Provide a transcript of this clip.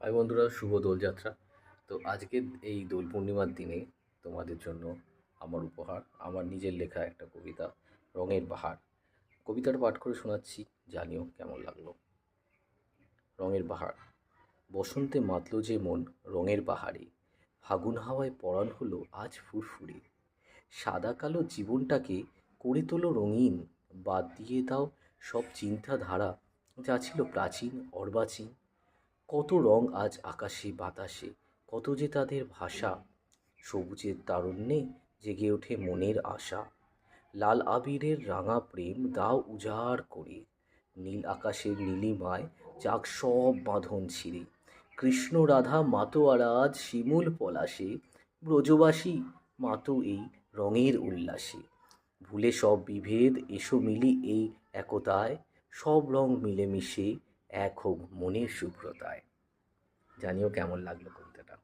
High বন্ধুরা, শুভ দোলযাত্রা। তো আজকে এই দোল পূর্ণিমার দিনে তোমাদের জন্য আমার উপহার, আমার নিজের লেখা একটা কবিতা, রঙের বাহার। কবিতাটা পাঠ করে শোনাচ্ছি, জানিও কেমন লাগলো। রঙের বাহার। বসন্তে মাতল যে মন রঙের বাহারে, ফাগুন হাওয়ায় পরাণ হলো আজ ফুরফুরে। সাদা কালো জীবনটাকে করে তোলো রঙিন, বাদ দিয়ে দাও সব চিন্তাধারা যা ছিল প্রাচীন অর্বাচীন। কত রং আজ আকাশে বাতাসে, কত যে তাদের ভাষা। সবুজের তারুণ্যে জেগে ওঠে মনের আশা। লাল আবিরের রাঙা প্রেম দাও উজাড় করে, নীল আকাশের নীলিমায় যাক সব বাঁধন ছিঁড়ে। কৃষ্ণ রাধা মাতোয়ারা আজ শিমুল পলাশে, ব্রজবাসী মাতো এই রঙের উল্লাসে। ভুলে সব বিভেদ এসো মিলি এই একতায়, সব রং মিলেমিশে এক হোক মনের শুভ্রতায়। জানিও কেমন লাগলো কবিতাটা।